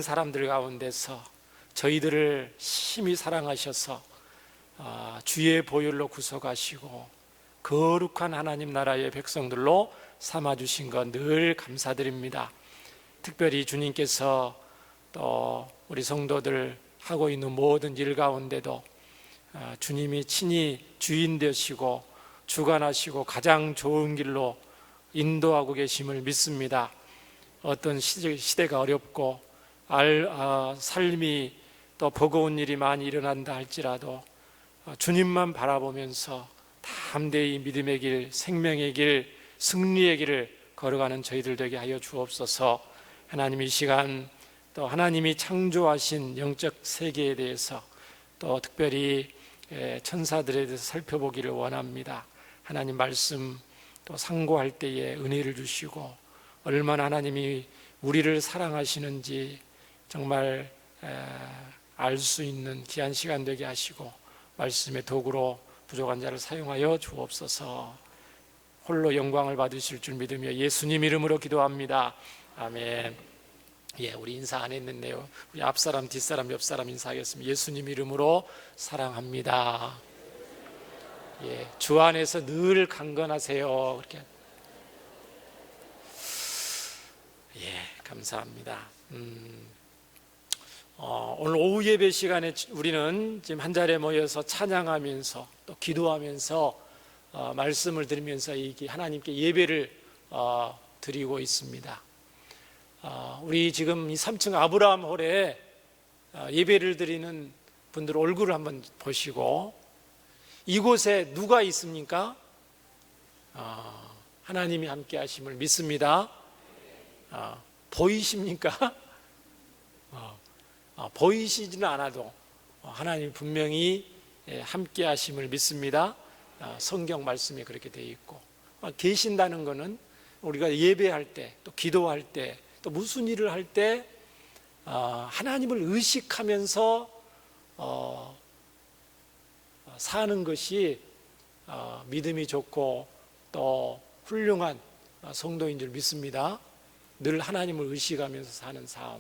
사람들 가운데서 저희들을 심히 사랑하셔서 주의 보혈로 구속하시고 거룩한 하나님 나라의 백성들로 삼아주신 것 늘 감사드립니다. 특별히 주님께서 또 우리 성도들 하고 있는 모든 일 가운데도 주님이 친히 주인 되시고 주관하시고 가장 좋은 길로 인도하고 계심을 믿습니다. 어떤 시대가 어렵고 삶이 또 버거운 일이 많이 일어난다 할지라도 주님만 바라보면서 담대히 믿음의 길, 생명의 길, 승리의 길을 걸어가는 저희들 되게 하여 주옵소서. 하나님, 이 시간 또 하나님이 창조하신 영적 세계에 대해서 또 특별히 천사들에 대해서 살펴보기를 원합니다. 하나님 말씀 또 상고할 때에 은혜를 주시고 얼마나 하나님이 우리를 사랑하시는지 정말 알 수 있는 귀한 시간 되게 하시고 말씀의 도구로 부족한 자를 사용하여 주옵소서. 홀로 영광을 받으실 줄 믿으며 예수님 이름으로 기도합니다. 아멘. 우리 인사 안 했는데요. 우리 앞사람, 뒷사람, 옆사람 인사하겠습니다. 예수님 이름으로 사랑합니다. 주 안에서 늘 강건하세요. 그렇게. 감사합니다. 오늘 오후 예배 시간에 우리는 지금 한 자리에 모여서 찬양하면서 또 기도하면서 말씀을 들으면서 하나님께 예배를 드리고 있습니다. 우리 지금 이 3층 아브라함 홀에 예배를 드리는 분들 얼굴을 한번 보시고 이곳에 누가 있습니까? 하나님이 함께 하심을 믿습니다. 보이십니까? 보이시지는 않아도 하나님 분명히 함께 하심을 믿습니다. 성경 말씀에 그렇게 되어 있고, 계신다는 것은 우리가 예배할 때 또 기도할 때 또 무슨 일을 할 때 하나님을 의식하면서 사는 것이 믿음이 좋고 또 훌륭한 성도인 줄 믿습니다. 늘 하나님을 의식하면서 사는 삶.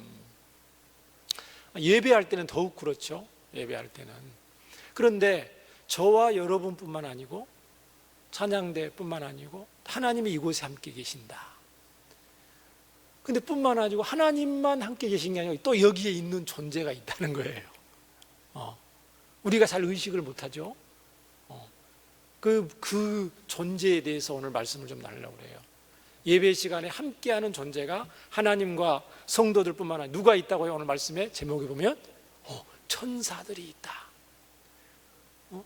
예배할 때는 더욱 그렇죠. 예배할 때는. 그런데 저와 여러분뿐만 아니고 찬양대뿐만 아니고 하나님이 이곳에 함께 계신다. 근데 뿐만 아니고 하나님만 함께 계신 게 아니고 또 여기에 있는 존재가 있다는 거예요. 우리가 잘 의식을 못하죠. 그 존재에 대해서 오늘 말씀을 좀 나누려고 해요. 예배 시간에 함께하는 존재가 하나님과 성도들뿐만 아니라 누가 있다고요? 오늘 말씀의 제목에 보면 천사들이 있다.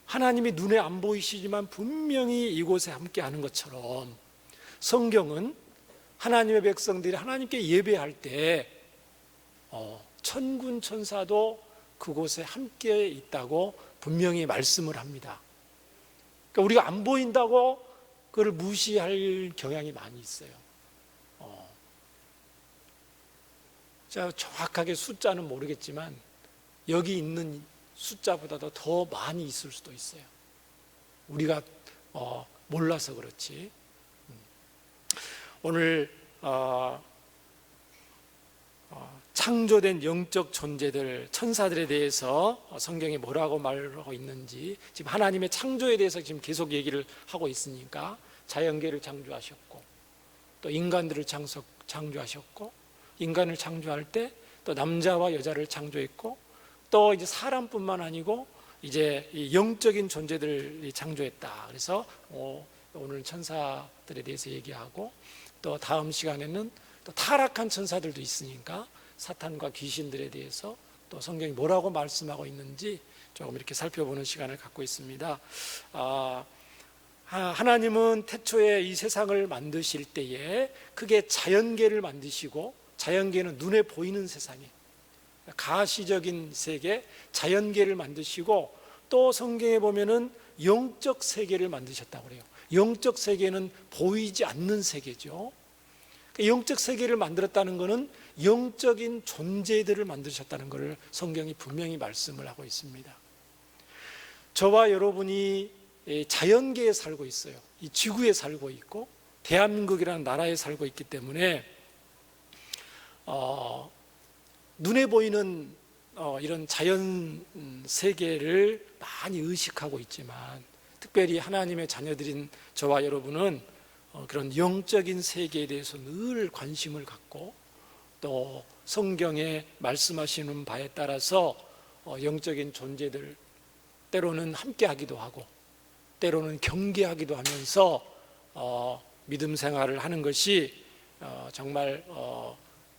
하나님이 눈에 안 보이시지만 분명히 이곳에 함께하는 것처럼 성경은 하나님의 백성들이 하나님께 예배할 때 천군 천사도 그곳에 함께 있다고 분명히 말씀을 합니다. 그러니까 우리가 안 보인다고 그걸 무시할 경향이 많이 있어요. 제가 정확하게 숫자는 모르겠지만 여기 있는 숫자보다도 더 많이 있을 수도 있어요. 우리가 몰라서 그렇지. 오늘 창조된 영적 존재들, 천사들에 대해서 성경이 뭐라고 말하고 있는지, 지금 하나님의 창조에 대해서 지금 계속 얘기를 하고 있으니까 자연계를 창조하셨고 또 인간들을 창조하셨고 인간을 창조할 때 또 남자와 여자를 창조했고 또 이제 사람뿐만 아니고 이제 영적인 존재들이 창조했다. 그래서 오늘 천사들에 대해서 얘기하고 또 다음 시간에는 또 타락한 천사들도 있으니까 사탄과 귀신들에 대해서 또 성경이 뭐라고 말씀하고 있는지 조금 이렇게 살펴보는 시간을 갖고 있습니다. 하나님은 태초에 이 세상을 만드실 때에 크게 자연계를 만드시고, 자연계는 눈에 보이는 세상이에요. 가시적인 세계, 자연계를 만드시고 또 성경에 보면은 영적 세계를 만드셨다고 그래요. 영적 세계는 보이지 않는 세계죠. 영적 세계를 만들었다는 것은 영적인 존재들을 만드셨다는 것을 성경이 분명히 말씀을 하고 있습니다. 저와 여러분이 자연계에 살고 있어요. 이 지구에 살고 있고 대한민국이라는 나라에 살고 있기 때문에 눈에 보이는 이런 자연 세계를 많이 의식하고 있지만, 특별히 하나님의 자녀들인 저와 여러분은 그런 영적인 세계에 대해서 늘 관심을 갖고, 또 성경에 말씀하시는 바에 따라서 영적인 존재들 때로는 함께하기도 하고 때로는 경계하기도 하면서 믿음 생활을 하는 것이 정말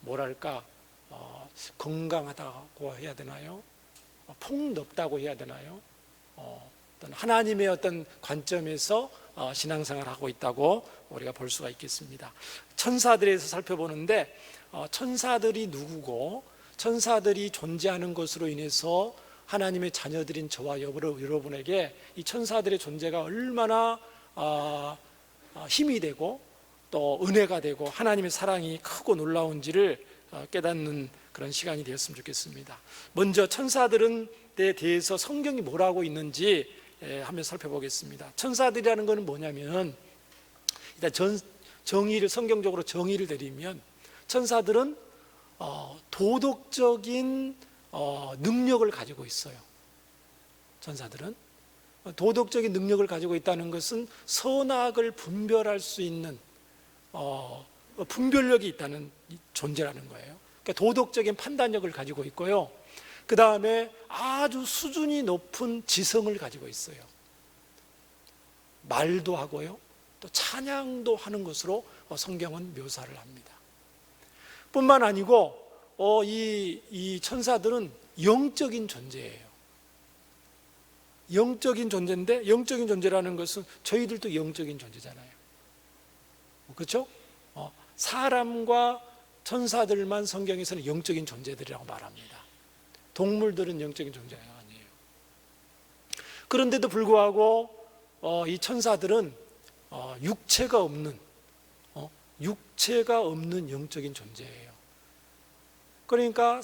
뭐랄까 건강하다고 해야 되나요? 폭넓다고 해야 되나요? 어떤 하나님의 어떤 관점에서 신앙생활을 하고 있다고 우리가 볼 수가 있겠습니다. 천사들에서 살펴보는데, 천사들이 누구고 천사들이 존재하는 것으로 인해서 하나님의 자녀들인 저와 여러분에게 이 천사들의 존재가 얼마나 힘이 되고 또 은혜가 되고 하나님의 사랑이 크고 놀라운지를 깨닫는 그런 시간이 되었으면 좋겠습니다. 먼저 천사들에 대해서 성경이 뭐라고 있는지 한번 살펴보겠습니다. 천사들이라는 것은 뭐냐면, 일단 성경적으로 정의를 드리면, 천사들은 도덕적인 능력을 가지고 있어요. 천사들은 도덕적인 능력을 가지고 있다는 것은 선악을 분별할 수 있는 분별력이 있다는 존재라는 거예요. 그러니까 도덕적인 판단력을 가지고 있고요. 그 다음에 아주 수준이 높은 지성을 가지고 있어요. 말도 하고요, 또 찬양도 하는 것으로 성경은 묘사를 합니다. 뿐만 아니고 이 천사들은 영적인 존재예요. 영적인 존재인데, 영적인 존재라는 것은 저희들도 영적인 존재잖아요. 그렇죠? 사람과 천사들만 성경에서는 영적인 존재들이라고 말합니다. 동물들은 영적인 존재가 아니에요. 그런데도 불구하고 이 천사들은 육체가 없는 영적인 존재예요. 그러니까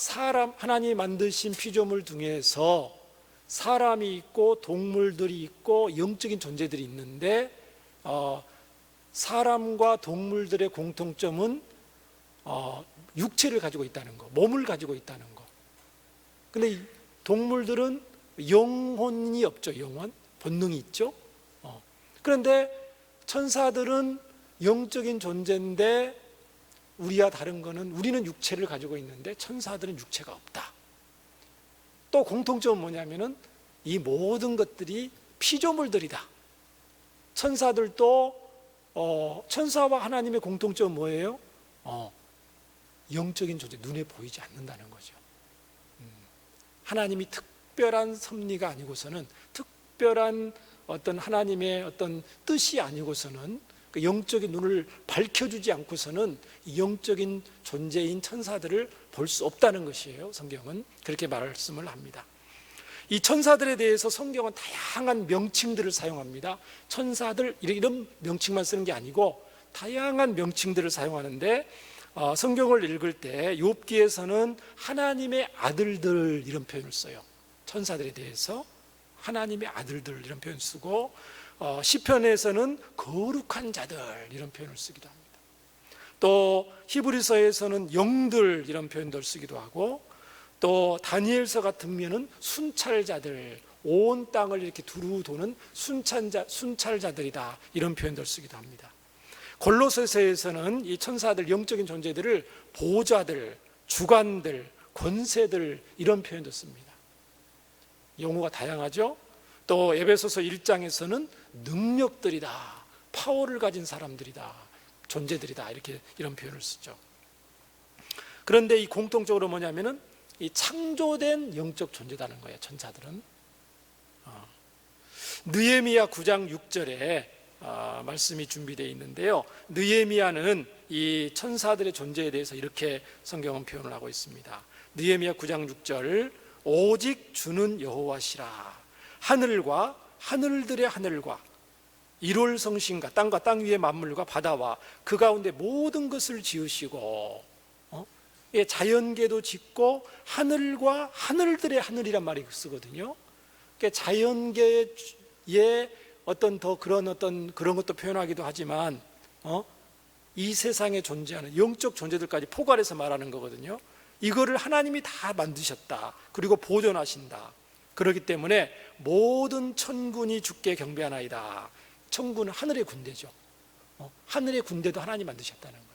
하나님이 만드신 피조물 중에서 사람이 있고 동물들이 있고 영적인 존재들이 있는데, 사람과 동물들의 공통점은 육체를 가지고 있다는 거, 몸을 가지고 있다는 거. 근데 동물들은 영혼이 없죠. 영혼, 본능이 있죠. 그런데 천사들은 영적인 존재인데, 우리와 다른 거는 우리는 육체를 가지고 있는데 천사들은 육체가 없다. 또 공통점은 뭐냐면은 이 모든 것들이 피조물들이다. 천사들도 천사와 하나님의 공통점은 뭐예요? 영적인 존재, 눈에 보이지 않는다는 거죠. 하나님이 특별한 섭리가 아니고서는, 특별한 어떤 하나님의 어떤 뜻이 아니고서는, 그 영적인 눈을 밝혀주지 않고서는 영적인 존재인 천사들을 볼 수 없다는 것이에요. 성경은 그렇게 말씀을 합니다. 이 천사들에 대해서 성경은 다양한 명칭들을 사용합니다. 천사들 이런 명칭만 쓰는 게 아니고 다양한 명칭들을 사용하는데, 성경을 읽을 때 욥기에서는 하나님의 아들들 이런 표현을 써요. 천사들에 대해서 하나님의 아들들 이런 표현 쓰고, 시편에서는 거룩한 자들 이런 표현을 쓰기도 합니다. 또 히브리서에서는 영들 이런 표현들 쓰기도 하고, 또 다니엘서 같은 면은 순찰자들, 온 땅을 이렇게 두루 도는 순찰자들이다 이런 표현들 쓰기도 합니다. 골로새서에서는 이 천사들, 영적인 존재들을 보좌들, 주관들, 권세들 이런 표현도 씁니다. 용어가 다양하죠. 또 에베소서 1장에서는 능력들이다, 파워를 가진 사람들이다, 존재들이다 이런 표현을 쓰죠. 그런데 이 공통적으로 뭐냐면은 이 창조된 영적 존재라는 거예요. 천사들은. 느헤미야 9장 6절에 말씀이 준비되어 있는데요, 느헤미야는 이 천사들의 존재에 대해서 이렇게 성경은 표현을 하고 있습니다. 느헤미야 9장 6절, 오직 주는 여호와시라. 하늘과 하늘들의 하늘과 일월 성신과 땅과 땅 위의 만물과 바다와 그 가운데 모든 것을 지으시고, 자연계도 짓고 하늘과 하늘들의 하늘이란 말이 쓰거든요. 그러니까 자연계의 어떤 더 그런 것도 표현하기도 하지만, 이 세상에 존재하는 영적 존재들까지 포괄해서 말하는 거거든요. 이거를 하나님이 다 만드셨다. 그리고 보존하신다. 그렇기 때문에 모든 천군이 주께 경배하나이다. 천군은 하늘의 군대죠. 하늘의 군대도 하나님 만드셨다는 거예요.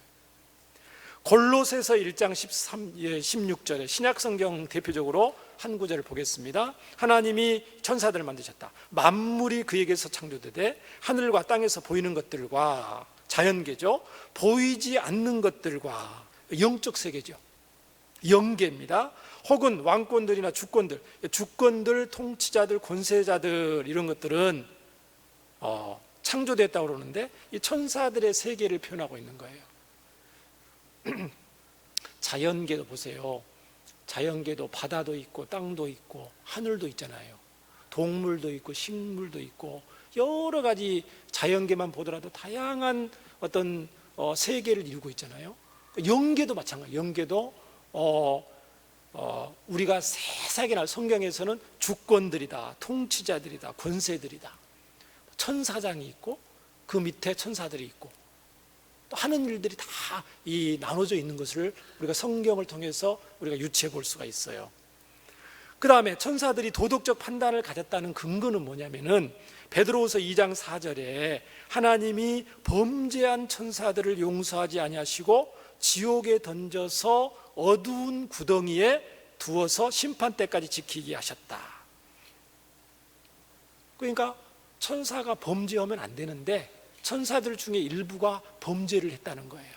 골로새서 1장 16절에 신약성경 대표적으로 한 구절을 보겠습니다. 하나님이 천사들을 만드셨다. 만물이 그에게서 창조되되 하늘과 땅에서 보이는 것들과, 자연계죠, 보이지 않는 것들과, 영적 세계죠, 영계입니다. 혹은 왕권들이나 주권들, 통치자들, 권세자들, 이런 것들은 창조됐다고 그러는데 이 천사들의 세계를 표현하고 있는 거예요. 자연계도 보세요. 자연계도 바다도 있고 땅도 있고 하늘도 있잖아요. 동물도 있고 식물도 있고 여러 가지, 자연계만 보더라도 다양한 어떤 세계를 이루고 있잖아요. 영계도 마찬가지예요. 영계도 우리가 세상에나 성경에서는 주권들이다, 통치자들이다, 권세들이다, 천사장이 있고 그 밑에 천사들이 있고 또 하는 일들이 다 나눠져 있는 것을 우리가 성경을 통해서 우리가 유추해 볼 수가 있어요. 그 다음에 천사들이 도덕적 판단을 가졌다는 근거는 뭐냐면은 베드로후서 2장 4절에 하나님이 범죄한 천사들을 용서하지 아니하시고 지옥에 던져서 어두운 구덩이에 두어서 심판 때까지 지키게 하셨다. 그러니까 천사가 범죄하면 안 되는데 천사들 중에 일부가 범죄를 했다는 거예요.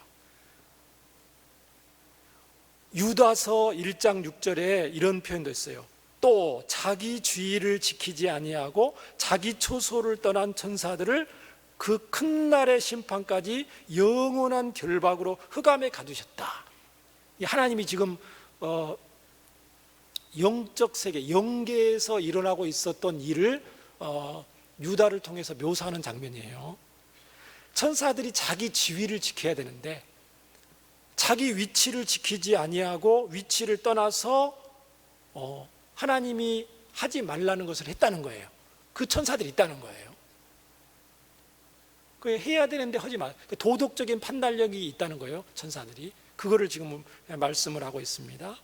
유다서 1장 6절에 이런 표현도 있어요. 또 자기 주의를 지키지 아니하고 자기 초소를 떠난 천사들을 그 큰 날의 심판까지 영원한 결박으로 흑암에 가두셨다. 하나님이 지금 영적 세계, 영계에서 일어나고 있었던 일을 유다를 통해서 묘사하는 장면이에요. 천사들이 자기 지위를 지켜야 되는데 자기 위치를 지키지 아니하고 위치를 떠나서 하나님이 하지 말라는 것을 했다는 거예요. 그 천사들이 있다는 거예요. 그 해야 되는데 하지 마. 도덕적인 판단력이 있다는 거예요. 천사들이. 그거를 지금 말씀을 하고 있습니다.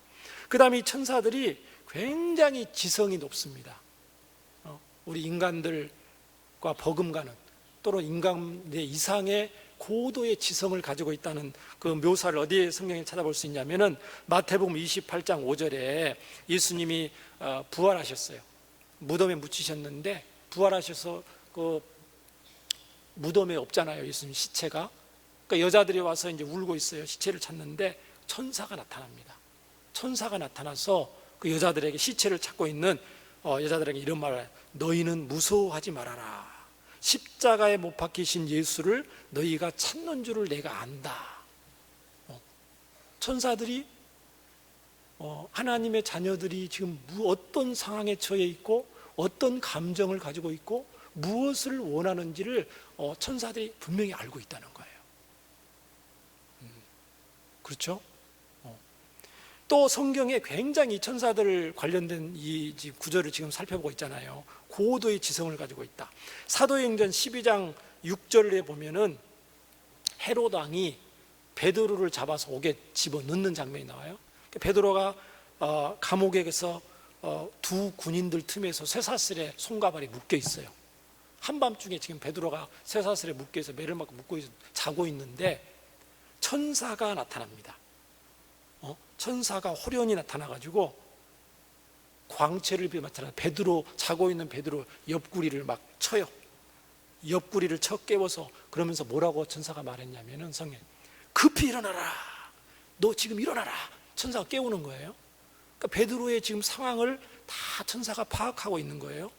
그 다음에 이 천사들이 굉장히 지성이 높습니다. 우리 인간들과 버금가는, 또는 인간의 이상의 고도의 지성을 가지고 있다는 그 묘사를 어디에 성경에 찾아볼 수 있냐면은 마태복음 28장 5절에 예수님이 부활하셨어요. 무덤에 묻히셨는데 부활하셔서 그 무덤에 없잖아요. 예수님 시체가. 그러니까 여자들이 와서 이제 울고 있어요. 시체를 찾는데 천사가 나타납니다. 천사가 나타나서 그 여자들에게, 시체를 찾고 있는 여자들에게 이런 말을 해요. 너희는 무서워하지 말아라. 십자가에 못 박히신 예수를 너희가 찾는 줄을 내가 안다. 천사들이 하나님의 자녀들이 지금 어떤 상황에 처해 있고 어떤 감정을 가지고 있고 무엇을 원하는지를 천사들이 분명히 알고 있다는 거예요. 그렇죠? 또 성경에 굉장히 천사들 관련된 이 구절을 지금 살펴보고 있잖아요. 고도의 지성을 가지고 있다. 사도행전 12장 6절에 보면은 헤롯 왕이 베드로를 잡아서 옥에 집어넣는 장면이 나와요. 베드로가 감옥에서 두 군인들 틈에서 쇠사슬에 손과 발이 묶여 있어요. 한밤중에 지금 베드로가 쇠사슬에 묶여 있어 매를 맞고 자고 있는데 천사가 나타납니다. 천사가 호련히 나타나가지고 광채를 비맞춰서 베드로, 자고 있는 베드로 옆구리를 막 쳐요. 옆구리를 쳐 깨워서, 그러면서 뭐라고 천사가 말했냐면은 성에 급히 일어나라. 너 지금 일어나라. 천사가 깨우는 거예요. 그러니까 베드로의 지금 상황을 다 천사가 파악하고 있는 거예요.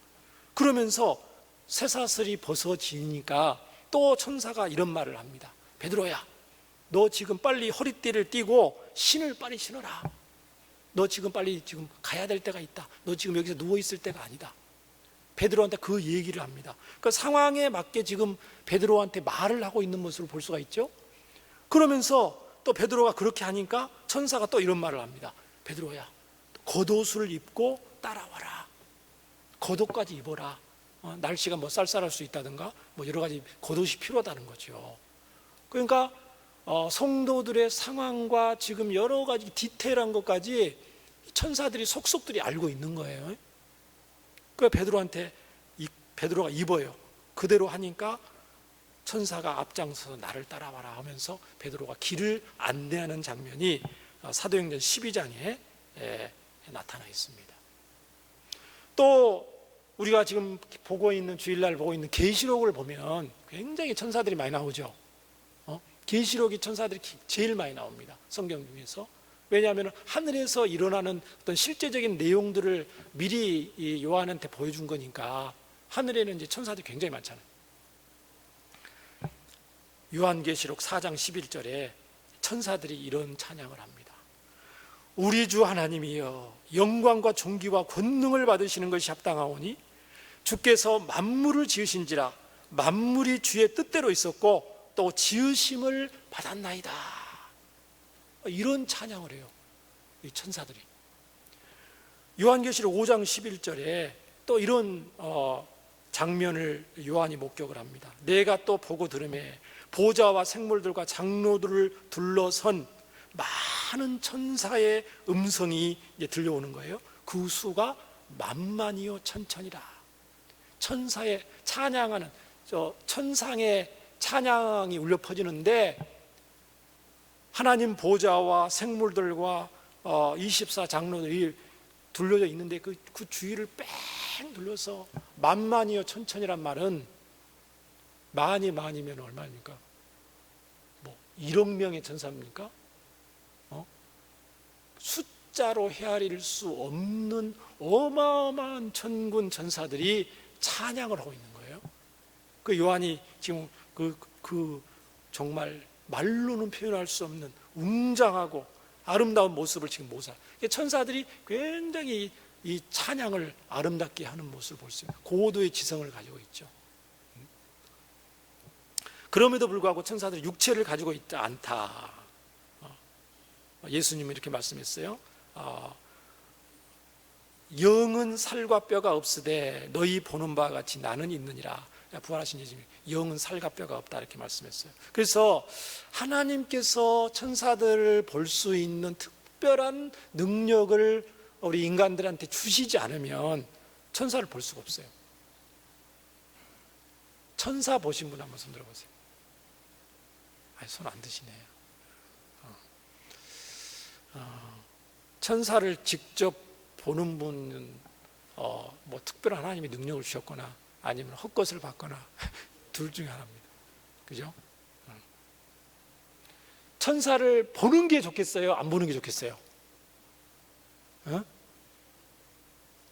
그러면서 쇠사슬이 벗어지니까 또 천사가 이런 말을 합니다. 베드로야, 너 지금 빨리 허리띠를 띠고 신을 빨리 신어라. 너 지금 빨리 지금 가야 될 때가 있다. 너 지금 여기서 누워 있을 때가 아니다. 베드로한테 그 얘기를 합니다. 그 상황에 맞게 지금 베드로한테 말을 하고 있는 모습을 볼 수가 있죠. 그러면서 또 베드로가 그렇게 하니까 천사가 또 이런 말을 합니다. 베드로야, 겉옷을 입고 따라와라. 겉옷까지 입어라. 날씨가 뭐 쌀쌀할 수 있다든가 뭐 여러 가지 겉옷이 필요하다는 거죠. 그러니까 성도들의 상황과 지금 여러 가지 디테일한 것까지 천사들이 속속들이 알고 있는 거예요. 그 베드로가 입어요. 그대로 하니까 천사가 앞장서서 나를 따라와라 하면서 베드로가 길을 안내하는 장면이 사도행전 12장에 나타나 있습니다. 또 우리가 지금 주일날 보고 있는 계시록을 보면 굉장히 천사들이 많이 나오죠. 계시록이 천사들이 제일 많이 나옵니다. 성경 중에서. 왜냐하면 하늘에서 일어나는 어떤 실제적인 내용들을 미리 이 요한한테 보여준 거니까. 하늘에는 이제 천사들이 굉장히 많잖아요. 요한계시록 4장 11절에 천사들이 이런 찬양을 합니다. 우리 주 하나님이여, 영광과 존귀와 권능을 받으시는 것이 합당하오니 주께서 만물을 지으신지라 만물이 주의 뜻대로 있었고 또 지으심을 받았나이다. 이런 찬양을 해요, 이 천사들이. 요한계시록 5장 11절에 또 이런 장면을 요한이 목격을 합니다. 내가 또 보고 들으매 보좌와 생물들과 장로들을 둘러선 많은 천사의 음성이 이제 들려오는 거예요. 그 수가 만만이요 천천이라. 천사의 찬양하는 천상의 찬양이 울려 퍼지는데, 하나님 보좌와 생물들과 24 장로들이 둘러져 있는데 그 주위를 뺑 둘러서 만만이요 천천이란 말은 만이면 얼마입니까? 1억 명의 천사입니까? 숫자로 헤아릴 수 없는 어마어마한 천군 천사들이 찬양을 하고 있는 거예요. 그 요한이 지금 정말 말로는 표현할 수 없는 웅장하고 아름다운 모습을 지금 모사. 천사들이 굉장히 이 찬양을 아름답게 하는 모습을 볼 수 있는 고도의 지성을 가지고 있죠. 그럼에도 불구하고 천사들이 육체를 가지고 있지 않다. 예수님은 이렇게 말씀했어요. 영은 살과 뼈가 없으되 너희 보는 바와 같이 나는 있느니라. 부활하신 예수님이 영은 살과 뼈가 없다 이렇게 말씀했어요. 그래서 하나님께서 천사들을 볼 수 있는 특별한 능력을 우리 인간들한테 주시지 않으면 천사를 볼 수가 없어요. 천사 보신 분 한번 손 들어보세요. 손 안 드시네요. 천사를 직접 보는 분은 뭐 특별한 하나님의 능력을 주셨거나 아니면 헛것을 받거나 둘 중에 하나입니다. 그죠? 천사를 보는 게 좋겠어요? 안 보는 게 좋겠어요?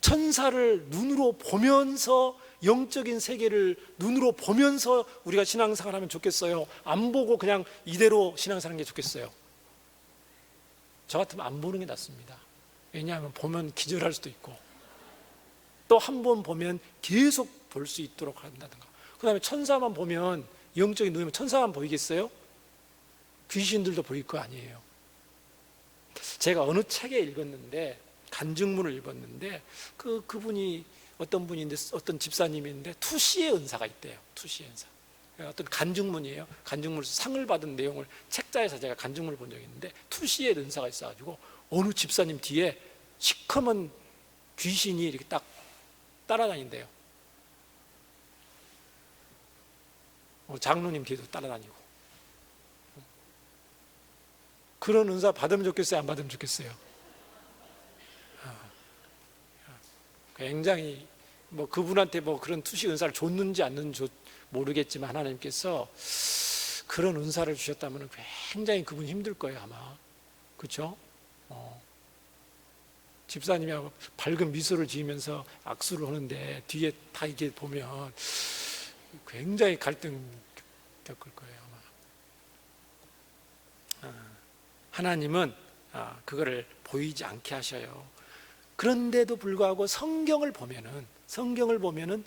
천사를 눈으로 보면서 영적인 세계를 눈으로 보면서 우리가 신앙생활 하면 좋겠어요? 안 보고 그냥 이대로 신앙생활 하는 게 좋겠어요? 저 같으면 안 보는 게 낫습니다. 왜냐하면 보면 기절할 수도 있고 또 한 번 보면 계속 볼 수 있도록 한다든가. 그 다음에 천사만 보면 영적인 눈이면 천사만 보이겠어요? 귀신들도 보일 거 아니에요. 제가 어느 책에 읽었는데 간증문을 읽었는데 그분이 어떤 분인데 어떤 집사님인데 투시의 은사가 있대요. 투시의 은사. 어떤 간증문이에요. 간증문에서 상을 받은 내용을 책자에서 제가 간증문을 본 적이 있는데 투시의 은사가 있어가지고 어느 집사님 뒤에 시커먼 귀신이 이렇게 딱 따라다닌대요. 장로님 뒤에도 따라다니고. 그런 은사 받으면 좋겠어요? 안 받으면 좋겠어요? 굉장히 그분한테 그런 투시 은사를 줬는지 안 줬는지 모르겠지만 하나님께서 그런 은사를 주셨다면 굉장히 그분 힘들 거예요 아마. 그렇죠? 집사님이 밝은 미소를 지으면서 악수를 하는데 뒤에 다 이게 보면 굉장히 갈등 겪을 거예요 아마. 하나님은 그거를 보이지 않게 하셔요. 그런데도 불구하고 성경을 보면은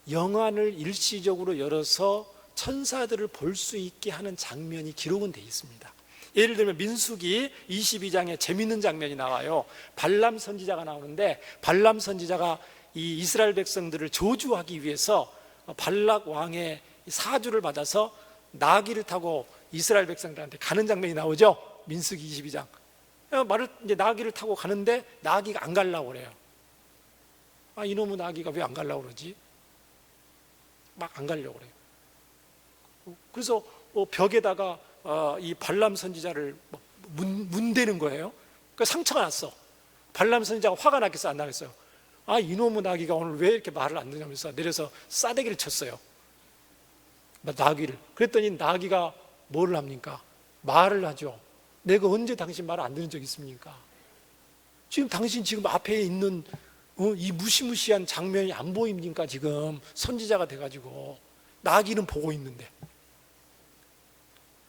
영안을 일시적으로 열어서 천사들을 볼 수 있게 하는 장면이 기록은 되어 있습니다. 예를 들면 민수기 22장에 재밌는 장면이 나와요. 발람 선지자가 나오는데 발람 선지자가 이 이스라엘 백성들을 저주하기 위해서 발락 왕의 사주를 받아서 나귀를 타고 이스라엘 백성들한테 가는 장면이 나오죠. 민수기 22장. 말을 이제 나귀를 타고 가는데 나귀가 안 가려고 그래요. 이놈의 나귀가 왜 안 가려고 그러지? 막 안 가려고 그래요. 그래서 벽에다가 이 발람 선지자를 문대는 거예요. 그 상처가 났어. 발람 선지자가 화가 났겠어, 안 나겠어요? 이놈의 나귀가 오늘 왜 이렇게 말을 안 듣냐면서 내려서 싸대기를 쳤어요. 나귀를. 그랬더니 나귀가 뭐를 합니까? 말을 하죠. 내가 언제 당신 말을 안 듣는 적 있습니까? 지금 당신 지금 앞에 있는 이 무시무시한 장면이 안 보입니까? 지금 선지자가 돼가지고 나귀는 보고 있는데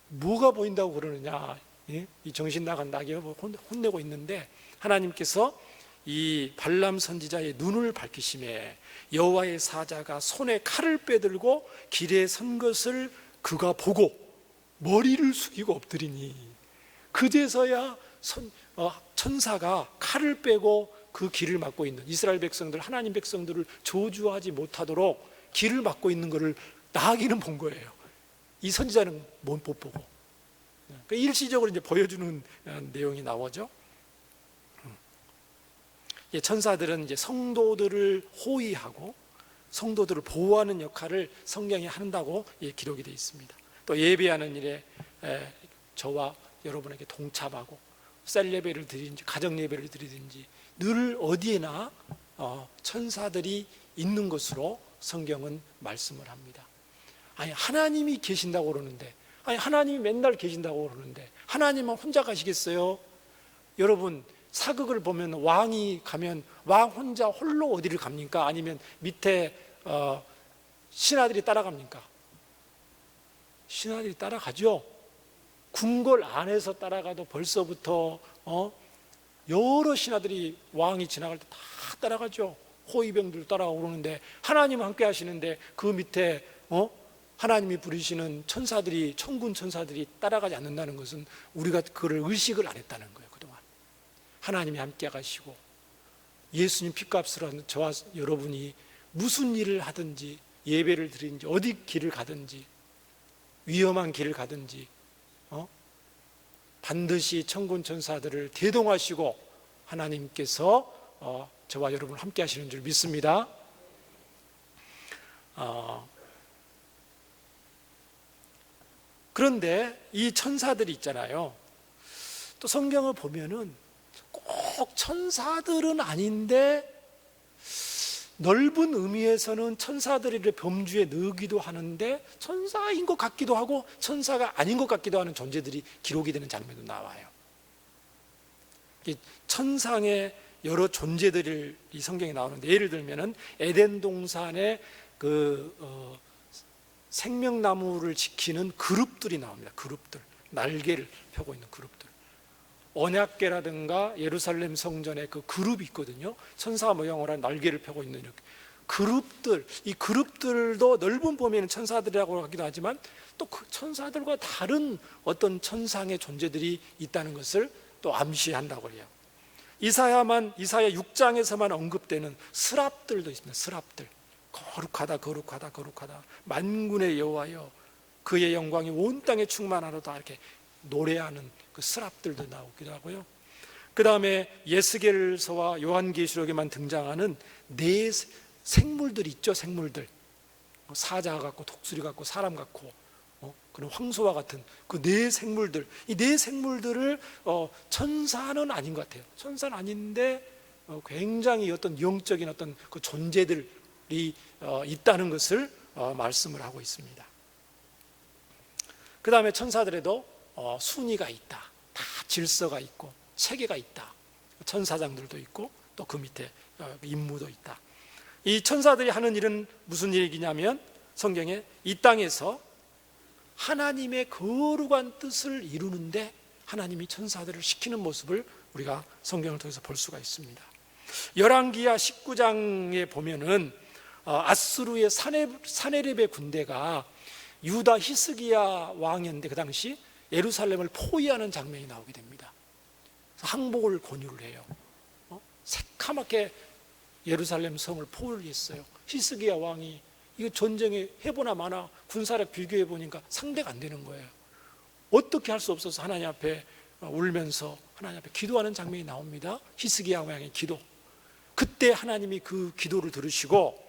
뭐가 보인다고 그러느냐? 이 정신 나간 나귀가 혼내고 있는데 하나님께서 이 발람 선지자의 눈을 밝히심에 여호와의 사자가 손에 칼을 빼들고 길에 선 것을 그가 보고 머리를 숙이고 엎드리니 그제서야 천사가 칼을 빼고 그 길을 막고 있는 이스라엘 백성들, 하나님 백성들을 저주하지 못하도록 길을 막고 있는 것을 나귀는 본 거예요. 이 선지자는 못 보고. 그러니까 일시적으로 이제 보여주는 내용이 나오죠. 천사들은 이제 성도들을 호위하고 성도들을 보호하는 역할을 성경에 한다고 기록이 되어 있습니다. 또 예배하는 일에 저와 여러분에게 동참하고 셀 예배를 드리든지 가정 예배를 드리든지 늘 어디에나 천사들이 있는 것으로 성경은 말씀을 합니다. 하나님이 계신다고 그러는데, 하나님이 맨날 계신다고 그러는데 하나님은 혼자 가시겠어요? 여러분, 사극을 보면 왕이 가면 왕 혼자 홀로 어디를 갑니까? 아니면 밑에 신하들이 따라갑니까? 신하들이 따라가죠. 궁궐 안에서 따라가도 벌써부터 여러 신하들이 왕이 지나갈 때 다 따라가죠. 호위병들 따라가고 그러는데 하나님은 함께 하시는데 그 밑에 하나님이 부르시는 천사들이, 천군 천사들이 따라가지 않는다는 것은 우리가 그걸 의식을 안 했다는 거예요. 그동안 하나님이 함께 가시고 예수님 핏값으로 하는 저와 여러분이 무슨 일을 하든지 예배를 드리든지 어디 길을 가든지 위험한 길을 가든지 반드시 천군 천사들을 대동하시고 하나님께서 저와 여러분을 함께 하시는 줄 믿습니다. 그런데 이 천사들이 있잖아요. 또 성경을 보면은 꼭 천사들은 아닌데 넓은 의미에서는 천사들의 범주에 넣기도 하는데 천사인 것 같기도 하고 천사가 아닌 것 같기도 하는 존재들이 기록이 되는 장면도 나와요. 천상의 여러 존재들이 이 성경에 나오는데 예를 들면은 에덴 동산에 생명나무를 지키는 그룹들이 나옵니다. 그룹들, 날개를 펴고 있는 그룹들. 언약궤라든가 예루살렘 성전에 그 그룹이 있거든요. 천사 모양으로 한 날개를 펴고 있는 이렇게 그룹들, 이 그룹들도 넓은 범위에는 천사들이라고 하기도 하지만 또 그 천사들과 다른 어떤 천상의 존재들이 있다는 것을 또 암시한다고 해요. 이사야 6장에서만 언급되는 스랍들도 있습니다. 스랍들. 거룩하다 거룩하다 거룩하다 만군의 여호와여 그의 영광이 온 땅에 충만하로다 이렇게 노래하는 그 스랍들도 나오기도 하고요. 그 다음에 예스겔서와 요한계시록에만 등장하는 네 생물들이 있죠. 생물들, 사자 같고 독수리 같고 사람 같고 그런 황소와 같은 그 네 생물들, 이 네 생물들을 천사는 아닌 것 같아요. 천사는 아닌데 굉장히 어떤 영적인 어떤 그 존재들이 있다는 것을 말씀을 하고 있습니다. 그 다음에 천사들에도 순위가 있다. 다 질서가 있고 체계가 있다. 천사장들도 있고 또 그 밑에 임무도 있다. 이 천사들이 하는 일은 무슨 일이냐면 성경에 이 땅에서 하나님의 거룩한 뜻을 이루는데 하나님이 천사들을 시키는 모습을 우리가 성경을 통해서 볼 수가 있습니다. 열왕기하 19장에 보면은 아수르의 사네립의 군대가 유다 히스기야 왕이었는데 그 당시 예루살렘을 포위하는 장면이 나오게 됩니다. 항복을 권유를 해요. 새카맣게 예루살렘 성을 포위를 했어요. 히스기야 왕이 이거 전쟁에 해보나 마나 군사력 비교해 보니까 상대가 안 되는 거예요. 어떻게 할 수 없어서 하나님 앞에 울면서 하나님 앞에 기도하는 장면이 나옵니다. 히스기야 왕의 기도. 그때 하나님이 그 기도를 들으시고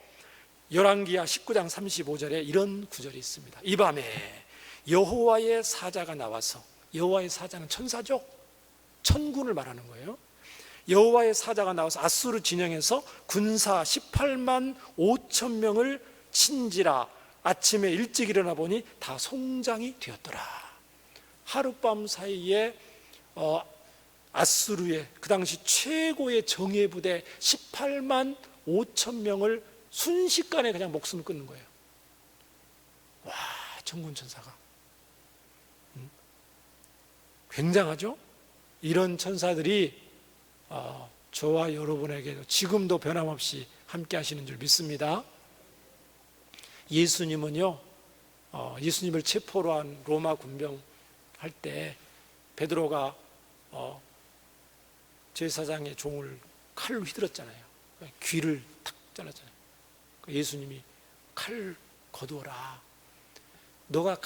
열왕기하 19장 35절에 이런 구절이 있습니다. 이 밤에 여호와의 사자가 나와서, 여호와의 사자는 천사죠. 천군을 말하는 거예요. 여호와의 사자가 나와서 아수르 진영에서 군사 18만 5천 명을 친지라. 아침에 일찍 일어나 보니 다 송장이 되었더라. 하룻밤 사이에 아수르의 그 당시 최고의 정예부대 18만 5천 명을 순식간에 그냥 목숨을 끊는 거예요. 와, 천군천사가 굉장하죠? 이런 천사들이 저와 여러분에게도 지금도 변함없이 함께 하시는 줄 믿습니다. 예수님은요, 예수님을 체포로 한 로마 군병 할 때 베드로가 제사장의 종을 칼로 휘둘렀잖아요. 귀를 탁 잘랐잖아요. 예수님이 칼 거두어라. 내가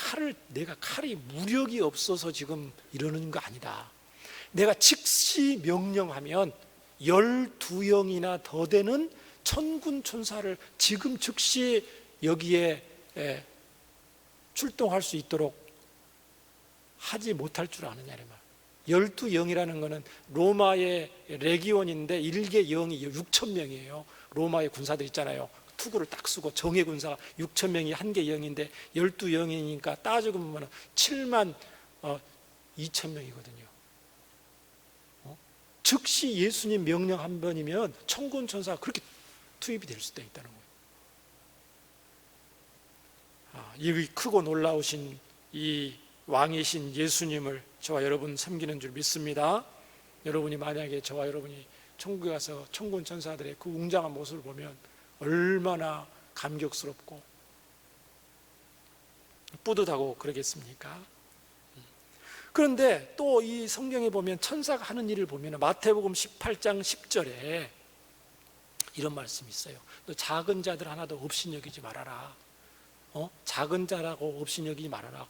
칼이 무력이 없어서 지금 이러는 거 아니다. 내가 즉시 명령하면 12영이나 더 되는 천군 천사를 지금 즉시 여기에 출동할 수 있도록 하지 못할 줄 아느냐 이 말. 12영이라는 것은 로마의 레기온인데 일개 영이 6천 명이에요. 로마의 군사들 있잖아요. 투구를 딱 쓰고 정예 군사가 6천 명이 한 개 영인데 12영이니까 따지고 보면 7만 2천 명이거든요. 즉시 예수님 명령 한 번이면 천군 천사가 그렇게 투입이 될 수도 있다는 거예요. 이 크고 놀라우신 이 왕이신 예수님을 저와 여러분 섬기는 줄 믿습니다. 여러분이 만약에 저와 여러분이 천국에 가서 천군 천사들의 그 웅장한 모습을 보면 얼마나 감격스럽고 뿌듯하고 그러겠습니까? 그런데 또 이 성경에 보면 천사가 하는 일을 보면 마태복음 18장 10절에 이런 말씀이 있어요. 너 작은 자들 하나도 업신여기지 말아라. 작은 자라고 업신여기지 말아라.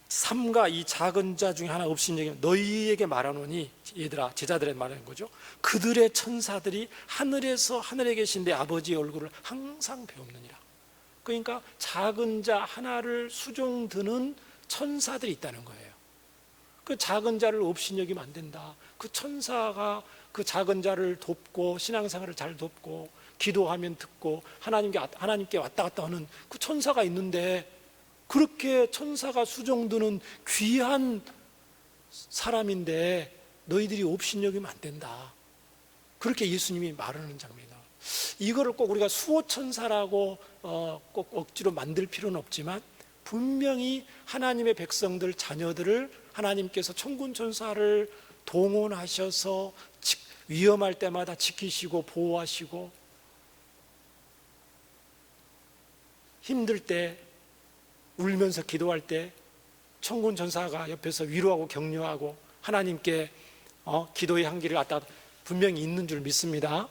삼가 이 작은 자 중에 하나 업신여기면 너희에게 말하노니, 얘들아, 제자들의 말하는 거죠. 그들의 천사들이 하늘에 계신 내 아버지의 얼굴을 항상 배우느니라. 그러니까 작은 자 하나를 수종드는 천사들이 있다는 거예요. 그 작은 자를 업신여기면 안 된다. 그 천사가 그 작은 자를 돕고 신앙생활을 잘 돕고 기도하면 듣고 하나님께 왔다 갔다 하는 그 천사가 있는데, 그렇게 천사가 수종드는 귀한 사람인데 너희들이 업신여기면 안 된다. 그렇게 예수님이 말하는 장면이다. 이거를 꼭 우리가 수호천사라고 꼭 억지로 만들 필요는 없지만, 분명히 하나님의 백성들, 자녀들을 하나님께서 천군천사를 동원하셔서 위험할 때마다 지키시고 보호하시고, 힘들 때 울면서 기도할 때 천군천사가 옆에서 위로하고 격려하고 하나님께 기도의 향기를 갖다 분명히 있는 줄 믿습니다.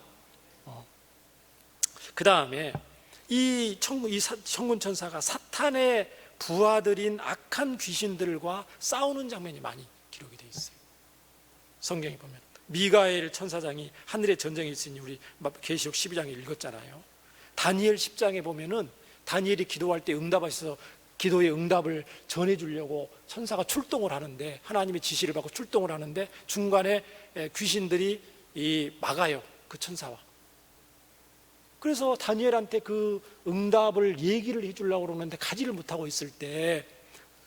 그 다음에 이 천군천사가 사탄의 부하들인 악한 귀신들과 싸우는 장면이 많이 기록이 되어 있어요. 성경에 보면 미가엘 천사장이 하늘에 전쟁이 있으니 우리 계시록 12장에 읽었잖아요. 다니엘 10장에 보면은 다니엘이 기도할 때 응답하셔서 기도의 응답을 전해주려고 천사가 출동을 하는데, 하나님의 지시를 받고 출동을 하는데 중간에 귀신들이 막아요, 그 천사와. 그래서 다니엘한테 그 응답을 얘기를 해주려고 그러는데 가지를 못하고 있을 때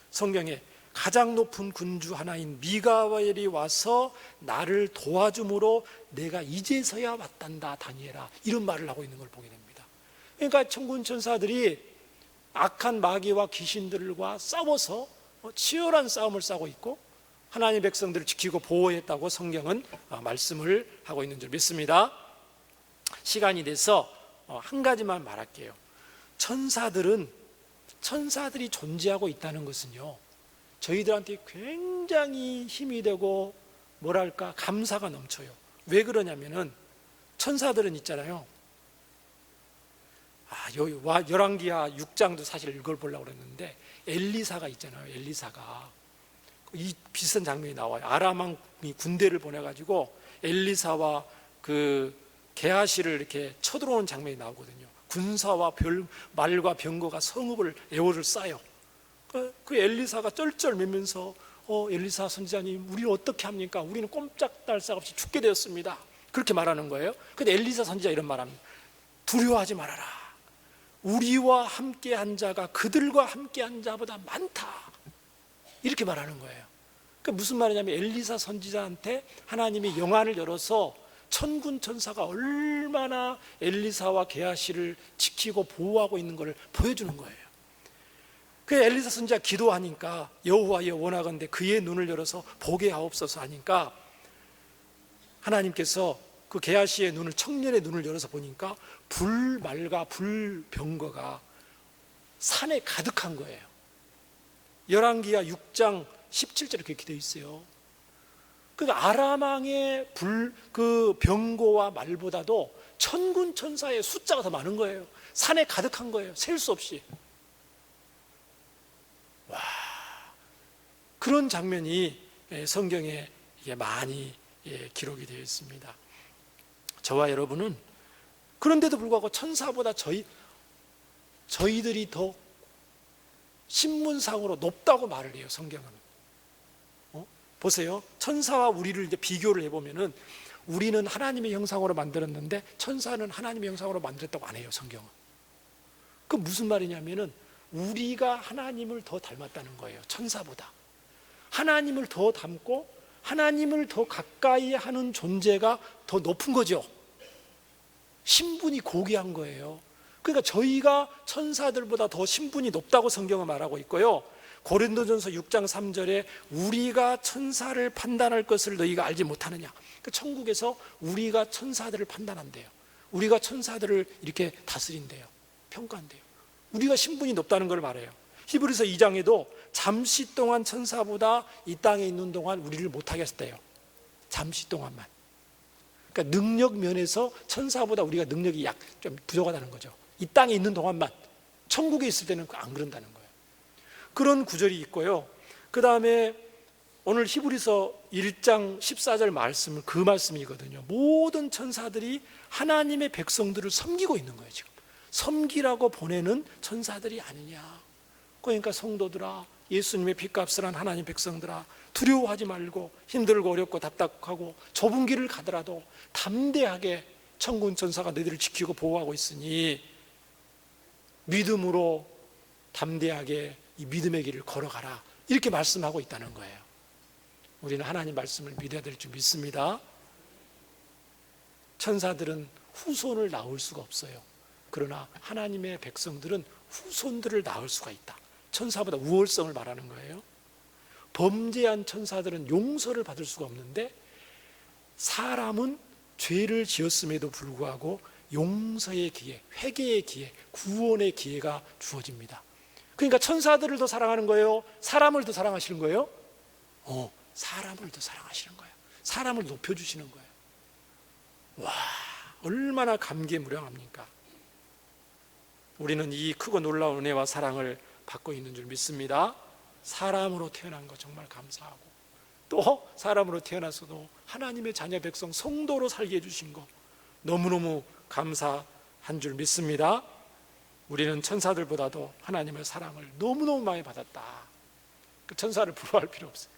성경에 가장 높은 군주 하나인 미가엘이 와서 나를 도와줌으로 내가 이제서야 왔단다 다니엘아, 이런 말을 하고 있는 걸 보게 됩니다. 그러니까 천군 천사들이 악한 마귀와 귀신들과 싸워서 치열한 싸움을 싸고 있고 하나님의 백성들을 지키고 보호했다고 성경은 말씀을 하고 있는 줄 믿습니다. 시간이 돼서 한 가지만 말할게요. 천사들이 존재하고 있다는 것은요, 저희들한테 굉장히 힘이 되고 뭐랄까 감사가 넘쳐요. 왜 그러냐면은 천사들은 있잖아요. 열왕기하 6장도 사실 이걸 보려고 그랬는데 엘리사가 있잖아요. 엘리사가 이 비슷한 장면이 나와요. 아람 왕이 군대를 보내가지고 엘리사와 그 게하시를 이렇게 쳐들어오는 장면이 나오거든요. 군사와 말과 병거가 성읍을 애워를 쌓여. 그 엘리사가 쩔쩔매면서 엘리사 선지자님, 우리는 어떻게 합니까? 우리는 꼼짝달싹 없이 죽게 되었습니다. 그렇게 말하는 거예요. 근데 엘리사 선지자 이런 말합니다. 두려워하지 말아라. 우리와 함께한 자가 그들과 함께한 자보다 많다. 이렇게 말하는 거예요. 그러니까 무슨 말이냐면 엘리사 선지자한테 하나님이 영안을 열어서 천군 천사가 얼마나 엘리사와 게하시를 지키고 보호하고 있는 것을 보여주는 거예요. 그 엘리사 선지자 기도하니까 여호와여 원하건대 그의 눈을 열어서 보게 하옵소서 하니까 하나님께서 그 게하시의 눈을, 청년의 눈을 열어서 보니까 불말과 불병거가 산에 가득한 거예요. 열왕기하 6장 17절에 그렇게 되어 있어요. 그러니까 아람 왕의 그 병거와 말보다도 천군 천사의 숫자가 더 많은 거예요. 산에 가득한 거예요. 셀 수 없이. 와, 그런 장면이 성경에 많이 기록이 되어 있습니다. 저와 여러분은 그런데도 불구하고 천사보다 저희들이 더 신문상으로 높다고 말을 해요. 성경은. 보세요. 천사와 우리를 이제 비교를 해보면은 우리는 하나님의 형상으로 만들었는데 천사는 하나님의 형상으로 만들었다고 안 해요. 성경은. 그 무슨 말이냐면은 우리가 하나님을 더 닮았다는 거예요. 천사보다. 하나님을 더 닮고 하나님을 더 가까이 하는 존재가 더 높은 거죠. 신분이 고귀한 거예요. 그러니까 저희가 천사들보다 더 신분이 높다고 성경은 말하고 있고요. 고린도전서 6장 3절에 우리가 천사를 판단할 것을 너희가 알지 못하느냐. 그러니까 천국에서 우리가 천사들을 판단한대요. 우리가 천사들을 이렇게 다스린대요. 평가한대요. 우리가 신분이 높다는 걸 말해요. 히브리서 2장에도 잠시 동안 천사보다 이 땅에 있는 동안 우리를 못하게 했대요. 잠시 동안만. 그러니까 능력 면에서 천사보다 우리가 능력이 좀 부족하다는 거죠. 이 땅에 있는 동안만. 천국에 있을 때는 안 그런다는 거예요. 그런 구절이 있고요. 그 다음에 오늘 히브리서 1장 14절 말씀은 그 말씀이거든요. 모든 천사들이 하나님의 백성들을 섬기고 있는 거예요. 지금 섬기라고 보내는 천사들이 아니냐. 그러니까 성도들아, 예수님의 핏값을 한 하나님 백성들아, 두려워하지 말고 힘들고 어렵고 답답하고 좁은 길을 가더라도 담대하게 천군 천사가 너희들을 지키고 보호하고 있으니 믿음으로 담대하게 이 믿음의 길을 걸어가라. 이렇게 말씀하고 있다는 거예요. 우리는 하나님 말씀을 믿어야 될 줄 믿습니다. 천사들은 후손을 낳을 수가 없어요. 그러나 하나님의 백성들은 후손들을 낳을 수가 있다. 천사보다 우월성을 말하는 거예요. 범죄한 천사들은 용서를 받을 수가 없는데 사람은 죄를 지었음에도 불구하고 용서의 기회, 회개의 기회, 구원의 기회가 주어집니다. 그러니까 천사들을 더 사랑하는 거예요? 사람을 더 사랑하시는 거예요? 사람을 더 사랑하시는 거예요. 사람을 높여주시는 거예요. 와, 얼마나 감개무량합니까? 우리는 이 크고 놀라운 은혜와 사랑을 받고 있는 줄 믿습니다. 사람으로 태어난 거 정말 감사하고 또 사람으로 태어나서도 하나님의 자녀 백성 성도로 살게 해주신 거 너무너무 감사한 줄 믿습니다. 우리는 천사들보다도 하나님의 사랑을 너무너무 많이 받았다. 그 천사를 부러워할 필요 없어요.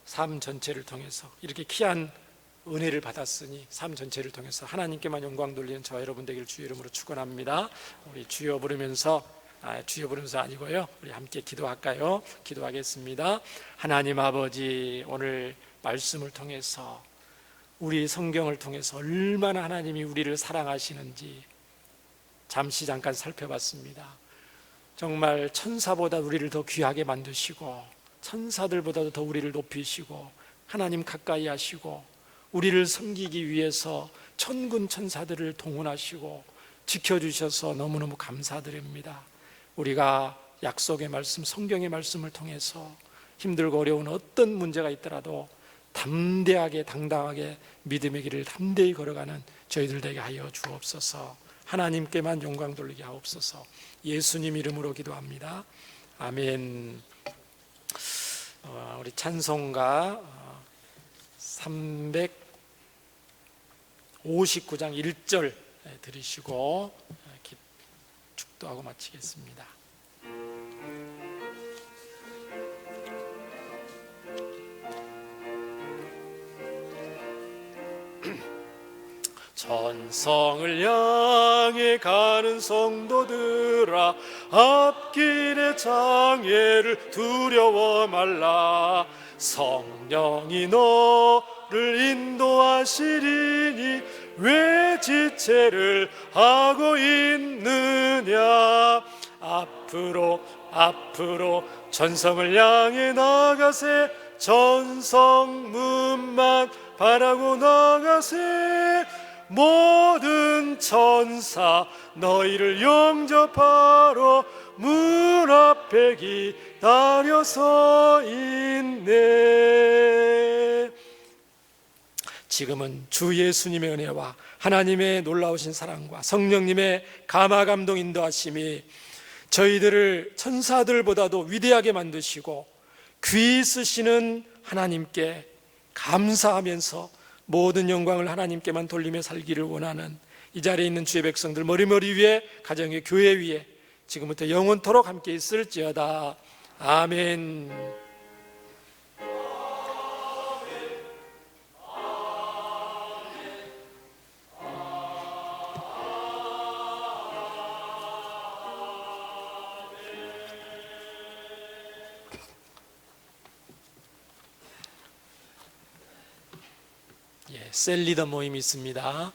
삶 전체를 통해서 이렇게 귀한 은혜를 받았으니 삶 전체를 통해서 하나님께만 영광 돌리는 저와 여러분 되기를 주의 이름으로 축원합니다. 우리 주여 부르면서 주여 부르면서 아니고요. 우리 함께 기도할까요? 기도하겠습니다. 하나님 아버지, 오늘 말씀을 통해서 우리 성경을 통해서 얼마나 하나님이 우리를 사랑하시는지 잠깐 살펴봤습니다. 정말 천사보다 우리를 더 귀하게 만드시고 천사들보다도 더 우리를 높이시고 하나님 가까이 하시고 우리를 섬기기 위해서 천군 천사들을 동원하시고 지켜주셔서 너무너무 감사드립니다. 우리가 약속의 말씀, 성경의 말씀을 통해서 힘들고 어려운 어떤 문제가 있더라도 담대하게 당당하게 믿음의 길을 담대히 걸어가는 저희들 되게 하여 주옵소서. 하나님께만 영광 돌리게 하옵소서. 예수님 이름으로 기도합니다. 아멘. 우리 찬송가 359장 1절 들으시고 축도하고 마치겠습니다. 천성을 향해 가는 성도들아, 앞길의 장애를 두려워 말라. 성령이 너를 인도하시리니 왜 지체를 하고 있느냐. 앞으로 천성을 향해 나가세. 천성문만 바라고 나가세. 모든 천사 너희를 영접하러 문 앞에 기다려 서 있네. 지금은 주 예수님의 은혜와 하나님의 놀라우신 사랑과 성령님의 감화 감동 인도하심이 저희들을 천사들보다도 위대하게 만드시고 귀 쓰시는 하나님께 감사하면서 모든 영광을 하나님께만 돌리며 살기를 원하는 이 자리에 있는 주의 백성들 머리머리 위에, 가정의 교회 위에 지금부터 영원토록 함께 있을지어다. 아멘. 셀리더 모임이 있습니다.